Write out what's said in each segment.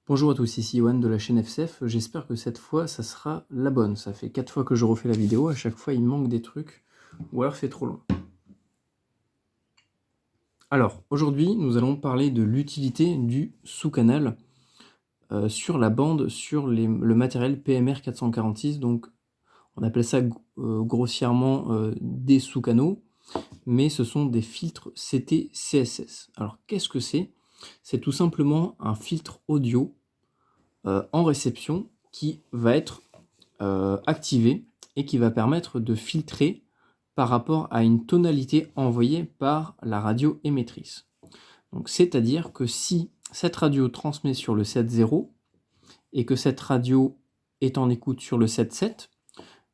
Bonjour à tous, ici Yoann de la chaîne FCF, j'espère que cette fois ça sera la bonne. Ça fait 4 fois que je refais la vidéo, à chaque fois il manque des trucs, ou alors c'est trop long. Alors, aujourd'hui nous allons parler de l'utilité du sous-canal sur la bande, sur le matériel PMR 446, donc on appelle ça grossièrement des sous-canaux, mais ce sont des filtres CT-CSS. Alors qu'est-ce que c'est? C'est tout simplement un filtre audio en réception qui va être activé et qui va permettre de filtrer par rapport à une tonalité envoyée par la radio émettrice. Donc, c'est-à-dire que si cette radio transmet sur le 7.0 et que cette radio est en écoute sur le 7.7,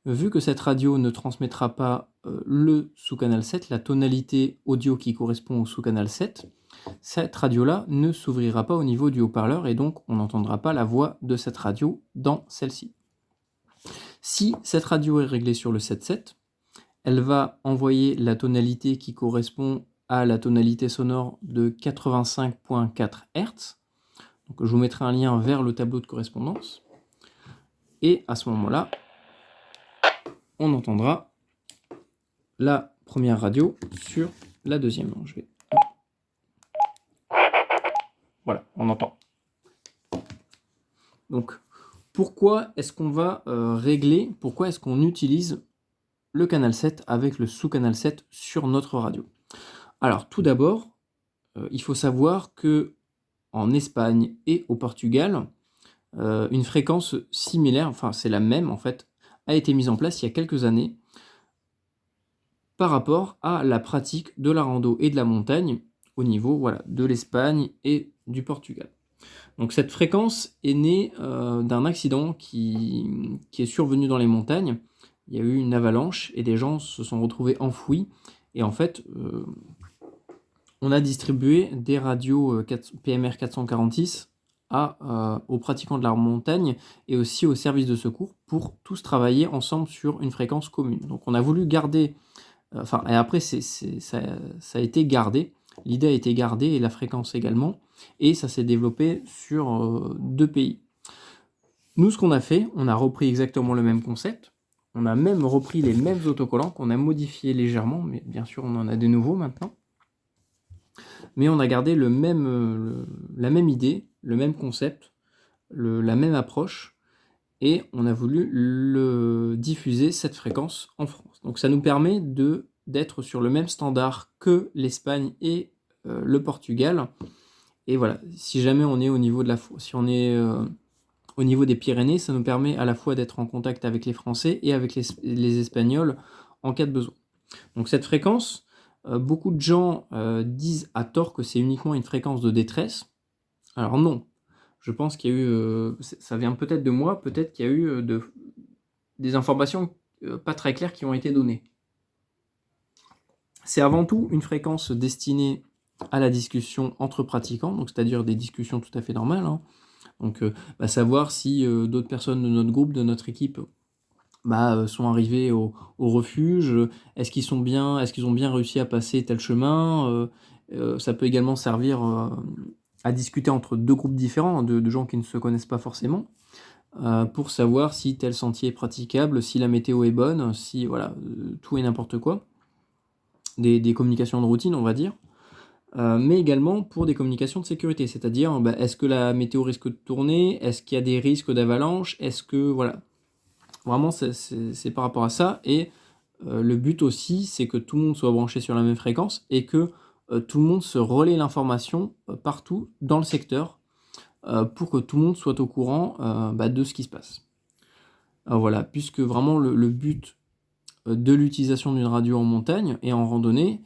vu que cette radio ne transmettra pas le sous-canal 7, la tonalité audio qui correspond au sous-canal 7, cette radio-là ne s'ouvrira pas au niveau du haut-parleur et donc on n'entendra pas la voix de cette radio dans celle-ci. Si cette radio est réglée sur le 7.7, elle va envoyer la tonalité qui correspond à la tonalité sonore de 85.4 Hz. Donc je vous mettrai un lien vers le tableau de correspondance. Et à ce moment-là, on entendra la première radio sur la deuxième. Donc, voilà, on entend. Donc, pourquoi est-ce qu'on va régler, pourquoi est-ce qu'on utilise le canal 7 avec le sous-canal 7 sur notre radio? Alors, tout d'abord, il faut savoir que en Espagne et au Portugal, une fréquence similaire, enfin c'est la même en fait, a été mise en place il y a quelques années par rapport à la pratique de la rando et de la montagne au niveau de l'Espagne et du Portugal. Donc cette fréquence est née d'un accident qui est survenu dans les montagnes. Il y a eu une avalanche et des gens se sont retrouvés enfouis. Et en fait, on a distribué des radios PMR 446 aux pratiquants de la montagne et aussi aux services de secours pour tous travailler ensemble sur une fréquence commune. Donc on a voulu garder, et après ça a été gardé, l'idée a été gardée et la fréquence également, et ça s'est développé sur 2 pays. Nous, ce qu'on a fait, on a repris exactement le même concept, on a même repris les mêmes autocollants qu'on a modifiés légèrement, mais bien sûr on en a des nouveaux maintenant. Mais on a gardé la même idée, le même concept, la même approche, et on a voulu diffuser cette fréquence en France. Donc ça nous permet d'être sur le même standard que l'Espagne et le Portugal. Et voilà, si jamais on est au niveau au niveau des Pyrénées, ça nous permet à la fois d'être en contact avec les Français et avec les Espagnols en cas de besoin. Donc cette fréquence, beaucoup de gens disent à tort que c'est uniquement une fréquence de détresse. Alors non, je pense qu'il y a eu, ça vient peut-être de moi, peut-être qu'il y a eu des informations pas très claires qui ont été données. C'est avant tout une fréquence destinée à la discussion entre pratiquants, donc c'est-à-dire des discussions tout à fait normales, hein. Donc savoir si d'autres personnes de notre groupe, de notre équipe, sont arrivés au refuge, est-ce qu'ils ont bien réussi à passer tel chemin, ça peut également servir à discuter entre 2 groupes différents, de gens qui ne se connaissent pas forcément, pour savoir si tel sentier est praticable, si la météo est bonne, si tout et n'importe quoi, des communications de routine on va dire, mais également pour des communications de sécurité, c'est-à-dire est-ce que la météo risque de tourner, est-ce qu'il y a des risques d'avalanche, est-ce que vraiment, c'est par rapport à ça. Et le but aussi, c'est que tout le monde soit branché sur la même fréquence et que tout le monde se relaie l'information partout dans le secteur pour que tout le monde soit au courant de ce qui se passe. Alors voilà, puisque vraiment le but de l'utilisation d'une radio en montagne et en randonnée,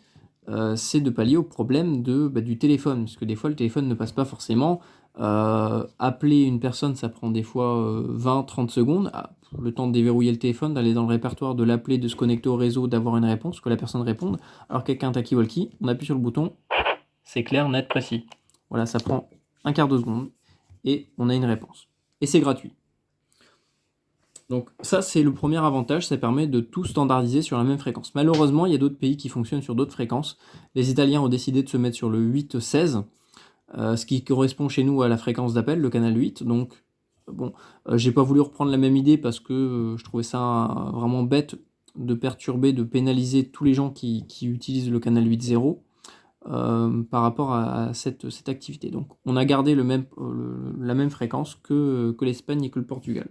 c'est de pallier au problème du téléphone, parce que des fois le téléphone ne passe pas forcément. Appeler une personne, ça prend des fois 20-30 secondes, le temps de déverrouiller le téléphone, d'aller dans le répertoire, de l'appeler, de se connecter au réseau, d'avoir une réponse, que la personne réponde. Alors quelqu'un talkie-walkie, on appuie sur le bouton, c'est clair, net, précis. Voilà, ça prend un quart de seconde et on a une réponse. Et c'est gratuit. Donc ça, c'est le premier avantage, ça permet de tout standardiser sur la même fréquence. Malheureusement, il y a d'autres pays qui fonctionnent sur d'autres fréquences. Les Italiens ont décidé de se mettre sur le 8-16. ce qui correspond chez nous à la fréquence d'appel, le canal 8. Donc, bon, j'ai pas voulu reprendre la même idée parce que je trouvais ça vraiment bête de perturber, de pénaliser tous les gens qui utilisent le canal 8.0 par rapport à cette activité. Donc, on a gardé la même fréquence que l'Espagne et que le Portugal.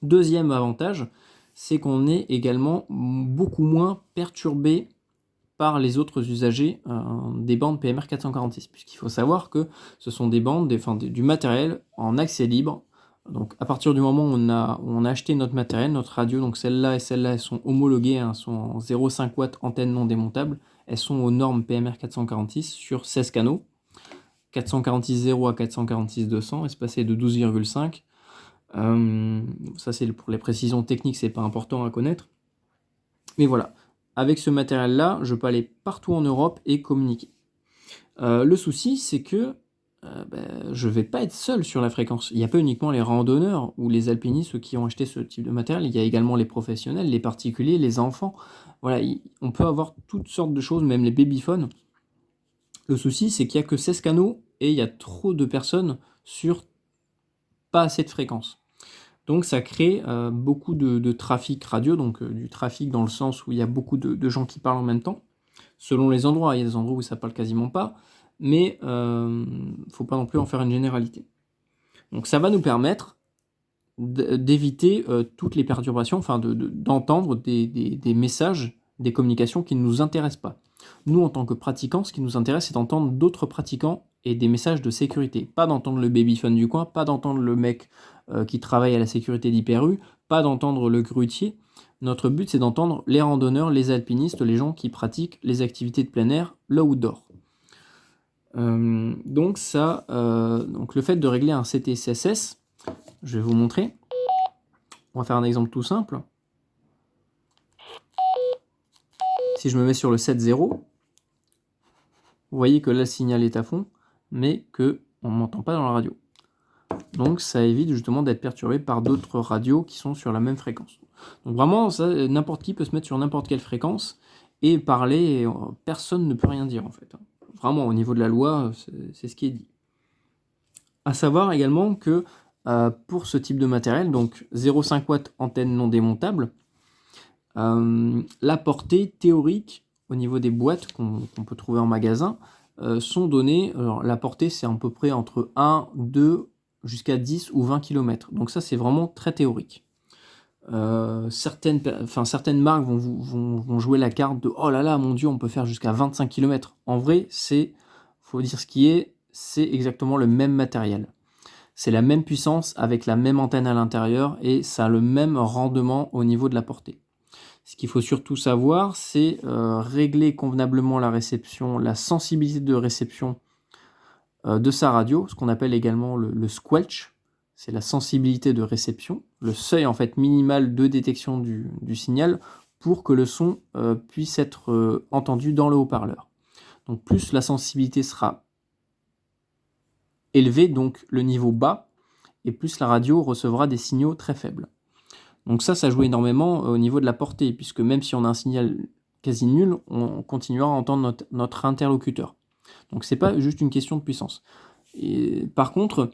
Deuxième avantage, c'est qu'on est également beaucoup moins perturbé par les autres usagers des bandes PMR 446, puisqu'il faut savoir que ce sont des bandes, du matériel en accès libre. Donc à partir du moment où on a acheté notre matériel, notre radio, donc celle-là et celle-là, elles sont homologuées, elles sont en 0,5 watts antenne non démontable, elles sont aux normes PMR 446 sur 16 canaux, 446.0 à 446.200, espacé de 12,5. Ça c'est pour les précisions techniques, c'est pas important à connaître. Mais voilà, avec ce matériel-là, je peux aller partout en Europe et communiquer. Le souci, c'est que je ne vais pas être seul sur la fréquence. Il n'y a pas uniquement les randonneurs ou les alpinistes, ceux qui ont acheté ce type de matériel, il y a également les professionnels, les particuliers, les enfants. Voilà, on peut avoir toutes sortes de choses, même les babyphones. Le souci, c'est qu'il n'y a que 16 canaux et il y a trop de personnes sur pas assez de fréquences. Donc ça crée beaucoup de trafic radio, donc du trafic dans le sens où il y a beaucoup de gens qui parlent en même temps, selon les endroits. Il y a des endroits où ça parle quasiment pas, mais faut pas non plus en faire une généralité. Donc ça va nous permettre d'éviter toutes les perturbations, enfin d'entendre des messages, des communications qui ne nous intéressent pas. Nous, en tant que pratiquants, ce qui nous intéresse, c'est d'entendre d'autres pratiquants et des messages de sécurité. Pas d'entendre le babyphone du coin, pas d'entendre le mec qui travaille à la sécurité d'Hyper-U, pas d'entendre le grutier. Notre but, c'est d'entendre les randonneurs, les alpinistes, les gens qui pratiquent les activités de plein air, l'outdoor. Donc le fait de régler un CTCSS, je vais vous montrer. On va faire un exemple tout simple. Si je me mets sur le 7.0, vous voyez que là le signal est à fond, mais qu'on ne m'entend pas dans la radio. Donc ça évite justement d'être perturbé par d'autres radios qui sont sur la même fréquence. Donc vraiment, n'importe qui peut se mettre sur n'importe quelle fréquence et parler, et personne ne peut rien dire en fait. Vraiment, au niveau de la loi, c'est ce qui est dit. À savoir également que pour ce type de matériel, donc 0,5 watts antenne non démontable, la portée théorique au niveau des boîtes qu'on peut trouver en magasin sont données. Alors, la portée, c'est à peu près entre 1, 2 jusqu'à 10 ou 20 km. Donc ça, c'est vraiment très théorique. Certaines marques vont jouer la carte de « Oh là là, mon Dieu, on peut faire jusqu'à 25 km ». En vrai, faut dire ce qui est, c'est exactement le même matériel. C'est la même puissance avec la même antenne à l'intérieur et ça a le même rendement au niveau de la portée. Ce qu'il faut surtout savoir, c'est régler convenablement la réception, la sensibilité de réception de sa radio, ce qu'on appelle également le squelch. C'est la sensibilité de réception, le seuil en fait minimal de détection du signal pour que le son puisse être entendu dans le haut-parleur. Donc plus la sensibilité sera élevée, donc le niveau bas, et plus la radio recevra des signaux très faibles. Donc ça joue énormément au niveau de la portée, puisque même si on a un signal quasi nul, on continuera à entendre notre interlocuteur. Donc c'est pas juste une question de puissance. Et, par contre,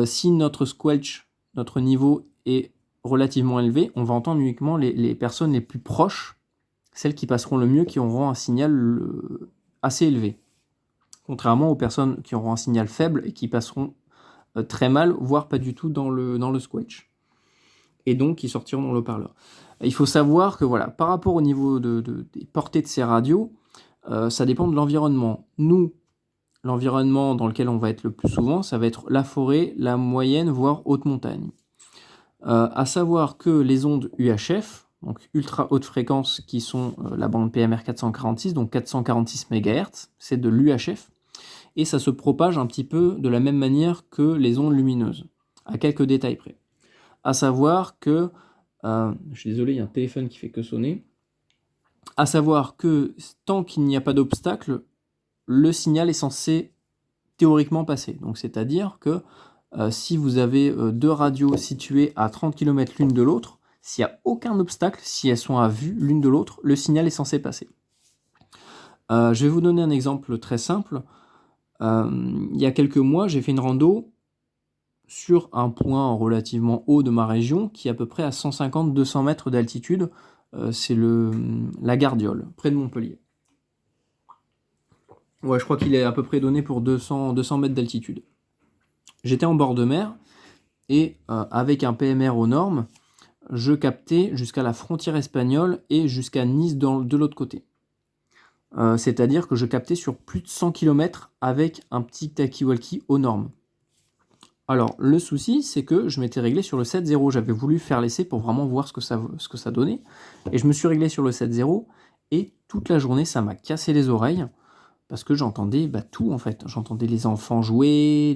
si notre squelch, notre niveau est relativement élevé, on va entendre uniquement les personnes les plus proches, celles qui passeront le mieux, qui auront un signal assez élevé. Contrairement aux personnes qui auront un signal faible et qui passeront très mal, voire pas du tout dans le squelch. Et donc qui sortiront dans le haut-parleur. Il faut savoir que voilà, par rapport au niveau des portées de ces radios, ça dépend de l'environnement. Nous, l'environnement dans lequel on va être le plus souvent, ça va être la forêt, la moyenne, voire haute montagne. À savoir que les ondes UHF, donc ultra haute fréquence, qui sont la bande PMR 446, donc 446 MHz, c'est de l'UHF, et ça se propage un petit peu de la même manière que les ondes lumineuses, à quelques détails près. À savoir que, je suis désolé, il y a un téléphone qui fait que sonner, à savoir que tant qu'il n'y a pas d'obstacle, le signal est censé théoriquement passer. Donc c'est-à-dire que si vous avez deux radios situées à 30 km l'une de l'autre, s'il n'y a aucun obstacle, si elles sont à vue l'une de l'autre, le signal est censé passer. Je vais vous donner un exemple très simple. Il y a quelques mois, j'ai fait une rando sur un point relativement haut de ma région, qui est à peu près à 150-200 mètres d'altitude. C'est la Gardiole, près de Montpellier. Ouais, je crois qu'il est à peu près donné pour 200 mètres d'altitude. J'étais en bord de mer, et avec un PMR aux normes, je captais jusqu'à la frontière espagnole et jusqu'à Nice de l'autre côté. C'est-à-dire que je captais sur plus de 100 km avec un petit talkie-walkie aux normes. Alors, le souci, c'est que je m'étais réglé sur le 7.0. J'avais voulu faire l'essai pour vraiment voir ce que ça donnait. Et je me suis réglé sur le 7.0. Et toute la journée, ça m'a cassé les oreilles. Parce que j'entendais tout, en fait. J'entendais les enfants jouer,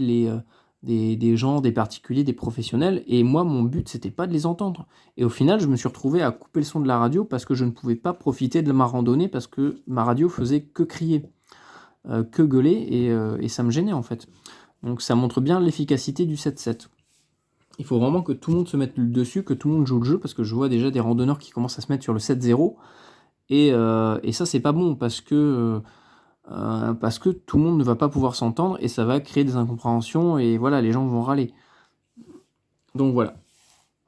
des gens, des particuliers, des professionnels. Et moi, mon but, c'était pas de les entendre. Et au final, je me suis retrouvé à couper le son de la radio parce que je ne pouvais pas profiter de ma randonnée parce que ma radio faisait que crier, que gueuler. Et ça me gênait, en fait. Donc ça montre bien l'efficacité du 7.7. Il faut vraiment que tout le monde se mette dessus, que tout le monde joue le jeu, parce que je vois déjà des randonneurs qui commencent à se mettre sur le 7.0, et ça c'est pas bon, parce que tout le monde ne va pas pouvoir s'entendre, et ça va créer des incompréhensions, et voilà, les gens vont râler. Donc voilà.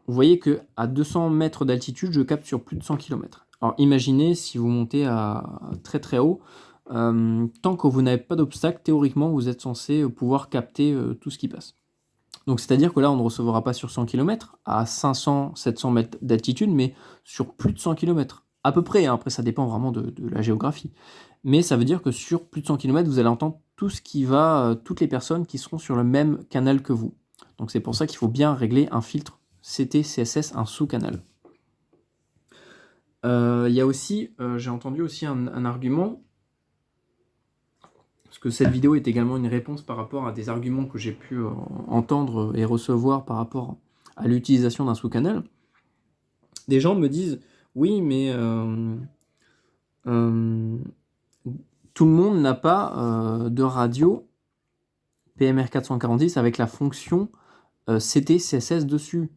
Vous voyez que à 200 mètres d'altitude, je capte sur plus de 100 km. Alors imaginez si vous montez à très très haut, tant que vous n'avez pas d'obstacle, théoriquement, vous êtes censé pouvoir capter tout ce qui passe. Donc c'est-à-dire que là, on ne recevra pas sur 100 km, à 500-700 mètres d'altitude, mais sur plus de 100 km. À peu près, hein. Après ça dépend vraiment de la géographie. Mais ça veut dire que sur plus de 100 km, vous allez entendre tout ce qui va, toutes les personnes qui seront sur le même canal que vous. Donc c'est pour ça qu'il faut bien régler un filtre CT, CSS, un sous-canal. Il y a aussi, j'ai entendu aussi un argument, parce que cette vidéo est également une réponse par rapport à des arguments que j'ai pu entendre et recevoir par rapport à l'utilisation d'un sous-canal. Des gens me disent, oui, mais tout le monde n'a pas de radio PMR 440 avec la fonction CT, CSS dessus.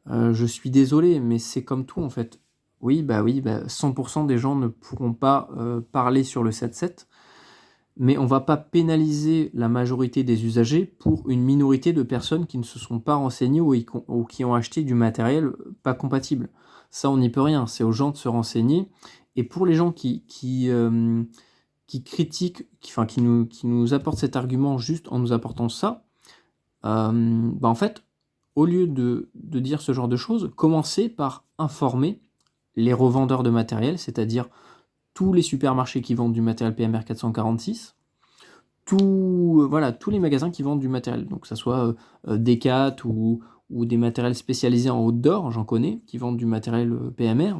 Je suis désolé, mais c'est comme tout en fait. Oui, 100% des gens ne pourront pas parler sur le 7.7, mais on ne va pas pénaliser la majorité des usagers pour une minorité de personnes qui ne se sont pas renseignées ou qui ont acheté du matériel pas compatible. Ça, on n'y peut rien, c'est aux gens de se renseigner. Et pour les gens qui critiquent, qui nous apportent cet argument juste en nous apportant ça, en fait, au lieu de dire ce genre de choses, commencez par informer les revendeurs de matériel, c'est-à-dire tous les supermarchés qui vendent du matériel PMR 446, tous les magasins qui vendent du matériel, donc que ce soit Decat ou des matériels spécialisés en outdoor, j'en connais, qui vendent du matériel PMR.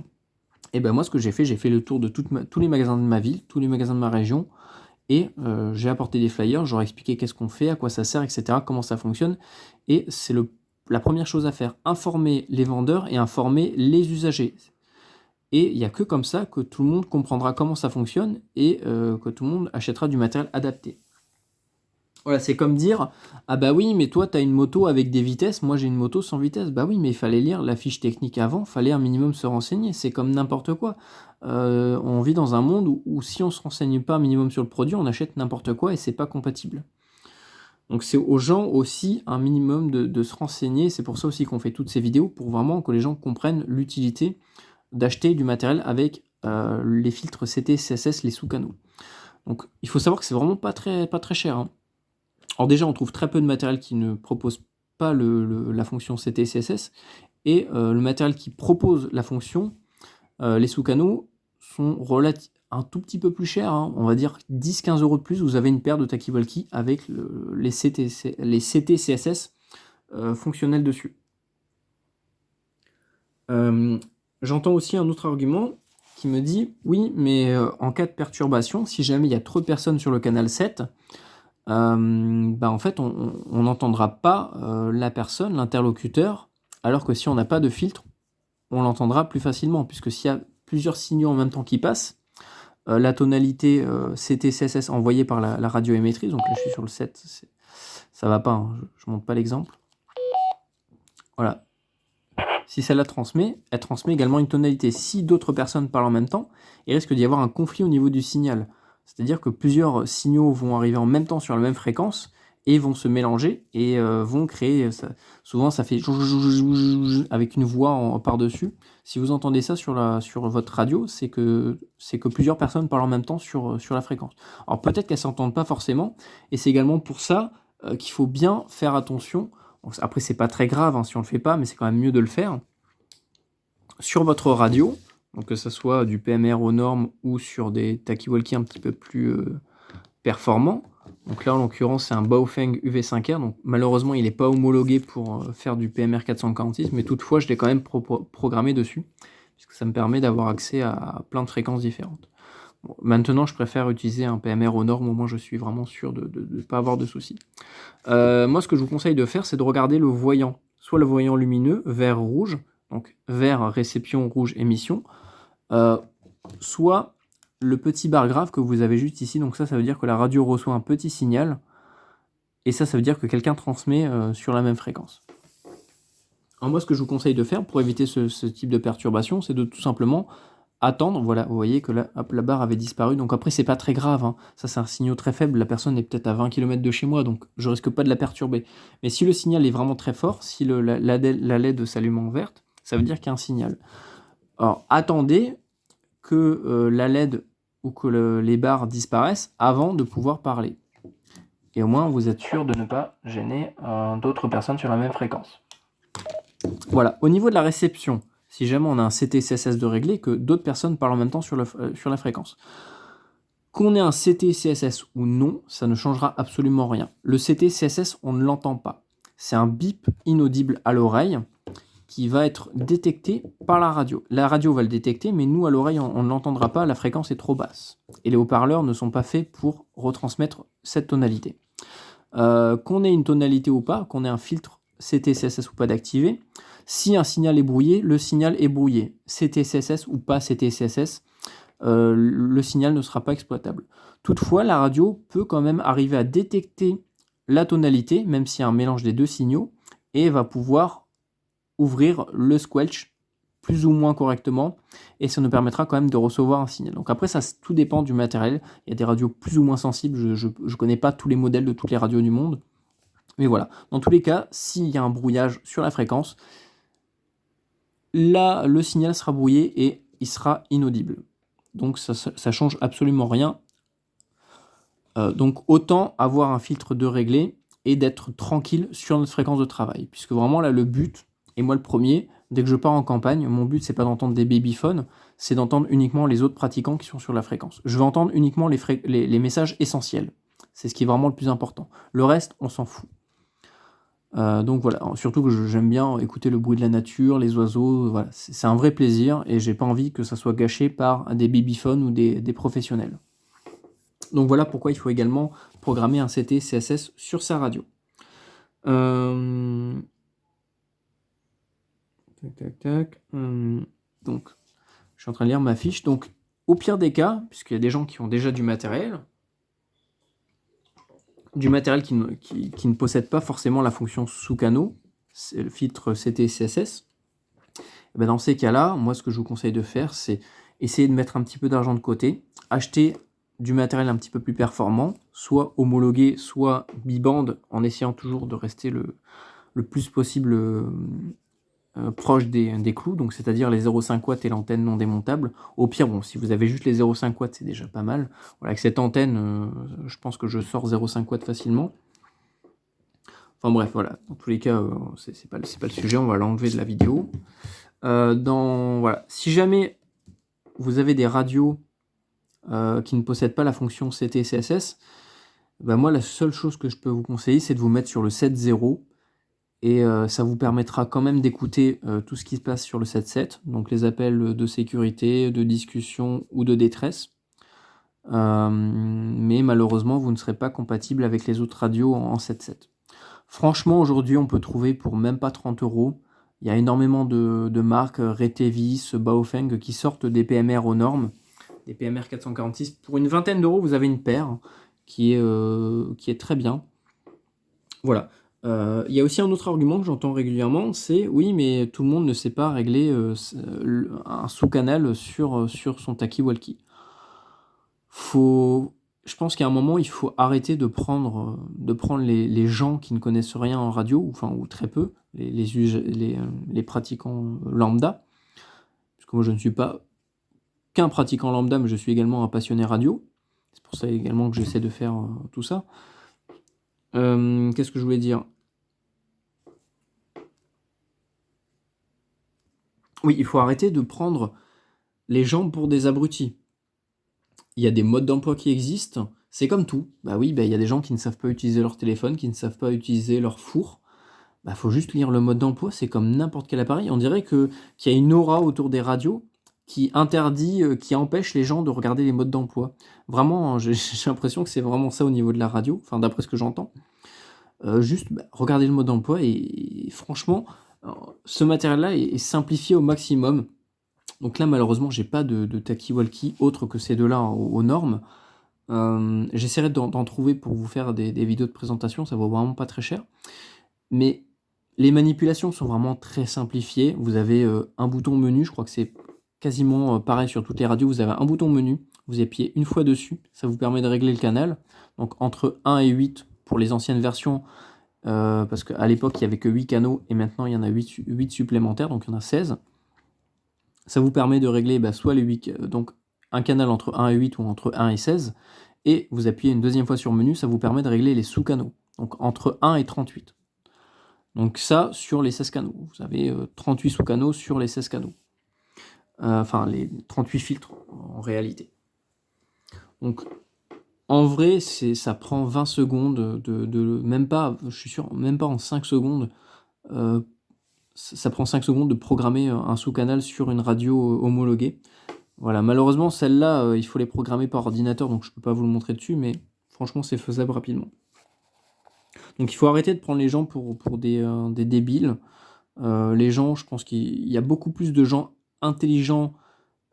Et ben moi, ce que j'ai fait le tour de tous les magasins de ma ville, tous les magasins de ma région, et j'ai apporté des flyers, j'aurais expliqué qu'est-ce qu'on fait, à quoi ça sert, etc., comment ça fonctionne, et c'est la première chose à faire, informer les vendeurs et informer les usagers. Et il n'y a que comme ça que tout le monde comprendra comment ça fonctionne et que tout le monde achètera du matériel adapté. Voilà, c'est comme dire, ah bah oui, mais toi, tu as une moto avec des vitesses, moi j'ai une moto sans vitesse. Bah oui, mais il fallait lire la fiche technique avant, fallait un minimum se renseigner, c'est comme n'importe quoi. On vit dans un monde où si on se renseigne pas un minimum sur le produit, on achète n'importe quoi et c'est pas compatible. Donc c'est aux gens aussi un minimum de se renseigner, c'est pour ça aussi qu'on fait toutes ces vidéos, pour vraiment que les gens comprennent l'utilité d'acheter du matériel avec les filtres CT, CSS, les sous-canaux. Donc il faut savoir que c'est vraiment pas très cher, hein. Alors déjà, on trouve très peu de matériel qui ne propose pas la fonction CT, CSS, et le matériel qui propose la fonction, les sous-canaux, sont un tout petit peu plus chers, hein. On va dire 10-15 € de plus, vous avez une paire de talkie-walkie avec les CT, CSS fonctionnels dessus. J'entends aussi un autre argument qui me dit, oui, mais en cas de perturbation, si jamais il y a trop de personnes sur le canal 7, en fait, on n'entendra pas la personne, l'interlocuteur, alors que si on n'a pas de filtre, on l'entendra plus facilement, puisque s'il y a plusieurs signaux en même temps qui passent, la tonalité CT-CSS envoyée par la radioémettrice, donc là je suis sur le 7, ça va pas, hein, je ne montre pas l'exemple. Voilà. Si celle-là transmet, elle transmet également une tonalité. Si d'autres personnes parlent en même temps, il risque d'y avoir un conflit au niveau du signal. C'est-à-dire que plusieurs signaux vont arriver en même temps sur la même fréquence et vont se mélanger et vont créer, souvent ça fait avec une voix par-dessus. Si vous entendez ça sur votre radio, c'est que plusieurs personnes parlent en même temps sur la fréquence. Alors peut-être qu'elles ne s'entendent pas forcément, et c'est également pour ça qu'il faut bien faire attention. Bon, après, c'est pas très grave hein, si on le fait pas, mais c'est quand même mieux de le faire. Sur votre radio, donc que ce soit du PMR aux normes ou sur des talkie-walkie un petit peu plus performants. Donc là, en l'occurrence, c'est un Baofeng UV5R. Donc malheureusement, il n'est pas homologué pour faire du PMR 446, mais toutefois, je l'ai quand même programmé dessus, puisque ça me permet d'avoir accès à plein de fréquences différentes. Bon, maintenant, je préfère utiliser un PMR aux normes, au moins je suis vraiment sûr de ne pas avoir de soucis. Moi, ce que je vous conseille de faire, c'est de regarder le voyant. Soit le voyant lumineux, vert-rouge, donc vert réception, rouge émission, soit le petit bar grave que vous avez juste ici. Donc ça veut dire que la radio reçoit un petit signal, et ça veut dire que quelqu'un transmet sur la même fréquence. Alors moi, ce que je vous conseille de faire pour éviter ce type de perturbation, c'est de tout simplement attendre. Voilà, vous voyez que là, hop, la barre avait disparu. Donc après, c'est pas très grave, hein. Ça, c'est un signal très faible. La personne est peut-être à 20 km de chez moi, donc je risque pas de la perturber. Mais si le signal est vraiment très fort, si la LED s'allume en verte, ça veut dire qu'il y a un signal. Alors, attendez que la LED ou que les barres disparaissent avant de pouvoir parler. Et au moins, vous êtes sûr de ne pas gêner d'autres personnes sur la même fréquence. Voilà, au niveau de la réception, si jamais on a un CT-CSS de réglé, que d'autres personnes parlent en même temps sur la fréquence. Qu'on ait un CT-CSS ou non, ça ne changera absolument rien. Le CT-CSS, on ne l'entend pas. C'est un bip inaudible à l'oreille qui va être détecté par la radio. La radio va le détecter, mais nous, à l'oreille, on ne l'entendra pas, la fréquence est trop basse. Et les haut-parleurs ne sont pas faits pour retransmettre cette tonalité. Qu'on ait une tonalité ou pas, qu'on ait un filtre CT-CSS ou pas d'activé, si un signal est brouillé, le signal est brouillé. CT-CSS ou pas CT-CSS, le signal ne sera pas exploitable. Toutefois, la radio peut quand même arriver à détecter la tonalité, même s'il y a un mélange des deux signaux, et va pouvoir ouvrir le squelch plus ou moins correctement, et ça nous permettra quand même de recevoir un signal. Donc après, ça tout dépend du matériel. Il y a des radios plus ou moins sensibles, je ne connais pas tous les modèles de toutes les radios du monde, mais voilà. Dans tous les cas, s'il y a un brouillage sur la fréquence, là, le signal sera brouillé et il sera inaudible. Donc ça change absolument rien. Donc autant avoir un filtre de réglé et d'être tranquille sur notre fréquence de travail. Puisque vraiment là, le but, et moi le premier, dès que je pars en campagne, mon but c'est pas d'entendre des babyphones, c'est d'entendre uniquement les autres pratiquants qui sont sur la fréquence. Je veux entendre uniquement les messages essentiels. C'est ce qui est vraiment le plus important. Le reste, on s'en fout. Donc voilà, surtout que j'aime bien écouter le bruit de la nature, les oiseaux, voilà. C'est un vrai plaisir et j'ai pas envie que ça soit gâché par des babyphones ou des professionnels. Donc voilà pourquoi il faut également programmer un CT CSS sur sa radio. Donc, je suis en train de lire ma fiche. Donc, au pire des cas, puisqu'il y a des gens qui ont déjà du matériel qui ne possède pas forcément la fonction sous-canaux, c'est le filtre CT-CSS, et ben dans ces cas-là, moi ce que je vous conseille de faire, c'est essayer de mettre un petit peu d'argent de côté, acheter du matériel un petit peu plus performant, soit homologué, soit bibande, en essayant toujours de rester le plus possible proche des clous, donc c'est-à-dire les 0,5 watts et l'antenne non démontable. Au pire, bon, si vous avez juste les 0,5 watts, c'est déjà pas mal. Voilà, avec cette antenne, je pense que je sors 0,5 watts facilement. Enfin bref, voilà. Dans tous les cas, c'est pas le sujet, on va l'enlever de la vidéo. Voilà. Si jamais vous avez des radios qui ne possèdent pas la fonction CT-CSS, ben moi, la seule chose que je peux vous conseiller, c'est de vous mettre sur le 7.0. Et ça vous permettra quand même d'écouter tout ce qui se passe sur le 7.7, donc les appels de sécurité, de discussion ou de détresse. Mais malheureusement, vous ne serez pas compatible avec les autres radios en 7.7. Franchement, aujourd'hui, on peut trouver pour même pas 30 €. Il y a énormément de marques, Retevis, Baofeng, qui sortent des PMR aux normes, des PMR 446. Pour une vingtaine d'euros, vous avez une paire qui est très bien. Voilà. Il y a aussi un autre argument que j'entends régulièrement, c'est oui, mais tout le monde ne sait pas régler un sous-canal sur son talkie-walkie. Faut je pense qu'à un moment, il faut arrêter de prendre les gens qui ne connaissent rien en radio, enfin, ou très peu, les pratiquants lambda, parce que moi je ne suis pas qu'un pratiquant lambda, mais je suis également un passionné radio. C'est pour ça également que j'essaie de faire tout ça. Qu'est-ce que je voulais dire? Oui, il faut arrêter de prendre les gens pour des abrutis. Il y a des modes d'emploi qui existent, c'est comme tout. Bah oui, il y a des gens qui ne savent pas utiliser leur téléphone, qui ne savent pas utiliser leur four. Bah faut juste lire le mode d'emploi, c'est comme n'importe quel appareil. On dirait qu'il y a une aura autour des radios qui interdit, qui empêche les gens de regarder les modes d'emploi. Vraiment, j'ai l'impression que c'est vraiment ça au niveau de la radio, enfin d'après ce que j'entends. Juste regardez le mode d'emploi et franchement, ce matériel-là est simplifié au maximum. Donc là, malheureusement, j'ai pas de talkie-walkie autre que ces deux-là aux normes. J'essaierai d'en trouver pour vous faire des vidéos de présentation, ça vaut vraiment pas très cher. Mais les manipulations sont vraiment très simplifiées. Vous avez un bouton menu, je crois que c'est quasiment pareil sur toutes les radios. Vous avez un bouton menu, vous appuyez une fois dessus, ça vous permet de régler le canal. Donc entre 1 et 8 pour les anciennes versions, parce qu'à l'époque il n'y avait que 8 canaux et maintenant il y en a 8 supplémentaires, donc il y en a 16. Ça vous permet de régler soit les 8, donc un canal entre 1 et 8 ou entre 1 et 16. Et vous appuyez une deuxième fois sur menu, ça vous permet de régler les sous-canaux, donc entre 1 et 38. Donc ça, sur les 16 canaux. Vous avez 38 sous-canaux sur les 16 canaux. Enfin, les 38 filtres, en réalité. Donc, en vrai, ça prend 20 secondes, même pas, je suis sûr, même pas en 5 secondes. Ça prend 5 secondes de programmer un sous-canal sur une radio homologuée. Voilà, malheureusement, celles-là, il faut les programmer par ordinateur, donc je peux pas vous le montrer dessus, mais franchement, c'est faisable rapidement. Donc il faut arrêter de prendre les gens pour des débiles. Les gens, je pense qu'il y a beaucoup plus de gens intelligents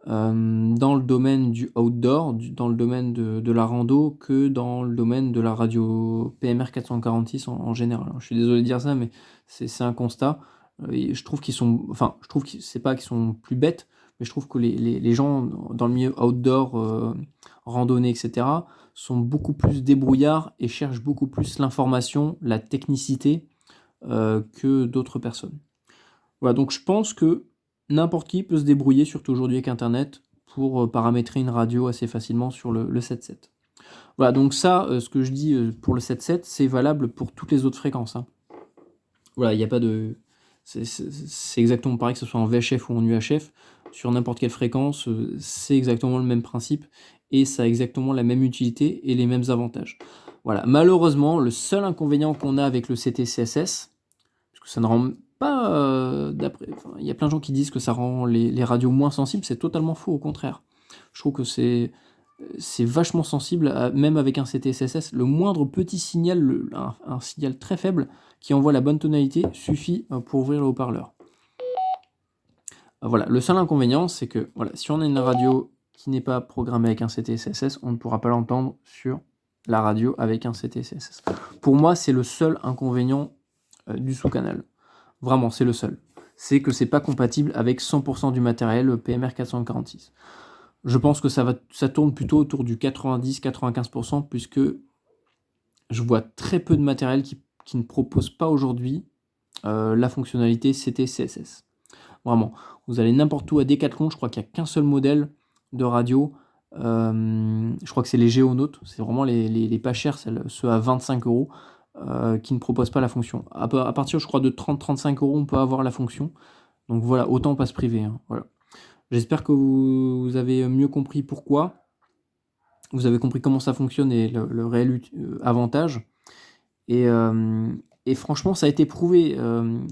dans le domaine du outdoor, dans le domaine de la rando, que dans le domaine de la radio PMR 446 en général. Je suis désolé de dire ça, mais c'est un constat. Et je trouve que c'est pas qu'ils sont plus bêtes, mais je trouve que les gens dans le milieu outdoor, randonnée, etc., sont beaucoup plus débrouillards et cherchent beaucoup plus l'information, la technicité que d'autres personnes. Voilà, donc je pense que n'importe qui peut se débrouiller, surtout aujourd'hui avec Internet, pour paramétrer une radio assez facilement sur le 7.7. Voilà, donc ça, ce que je dis pour le 7.7, c'est valable pour toutes les autres fréquences. Hein. Voilà, il n'y a pas de... C'est exactement pareil que ce soit en VHF ou en UHF. Sur n'importe quelle fréquence, c'est exactement le même principe et ça a exactement la même utilité et les mêmes avantages. Voilà, malheureusement, le seul inconvénient qu'on a avec le CT-CSS, parce que ça ne rend pas... il y a plein de gens qui disent que ça rend les radios moins sensibles, c'est totalement faux, au contraire. Je trouve que c'est vachement sensible, même avec un CT-SSS. Le moindre petit signal, un signal très faible qui envoie la bonne tonalité suffit pour ouvrir le haut-parleur. Voilà, le seul inconvénient, c'est que si on a une radio qui n'est pas programmée avec un CT-SSS, on ne pourra pas l'entendre sur la radio avec un CT-SSS. Pour moi, c'est le seul inconvénient du sous-canal. Vraiment, c'est le seul. C'est que c'est pas compatible avec 100% du matériel PMR 446. Je pense que ça tourne plutôt autour du 90-95%, puisque je vois très peu de matériel qui ne propose pas aujourd'hui la fonctionnalité CT-CSS. Vraiment, vous allez n'importe où à Decathlon, je crois qu'il n'y a qu'un seul modèle de radio. Je crois que c'est les Géonautes, c'est vraiment les pas chers, ceux à 25 euros, qui ne proposent pas la fonction. À partir, je crois, de 30-35 euros, on peut avoir la fonction. Donc voilà, autant pas se priver. Hein, voilà. J'espère que vous avez mieux compris pourquoi. Vous avez compris comment ça fonctionne et le réel avantage. Et franchement, ça a été prouvé.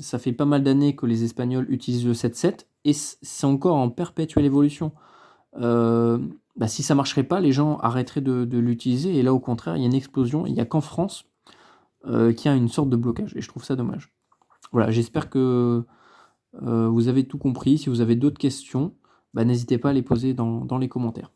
Ça fait pas mal d'années que les Espagnols utilisent le 7.7 et c'est encore en perpétuelle évolution. Si ça marcherait pas, les gens arrêteraient de l'utiliser. Et là, au contraire, il y a une explosion. Il n'y a qu'en France qu'il y a une sorte de blocage. Et je trouve ça dommage. Voilà, j'espère que vous avez tout compris. Si vous avez d'autres questions, n'hésitez pas à les poser dans les commentaires.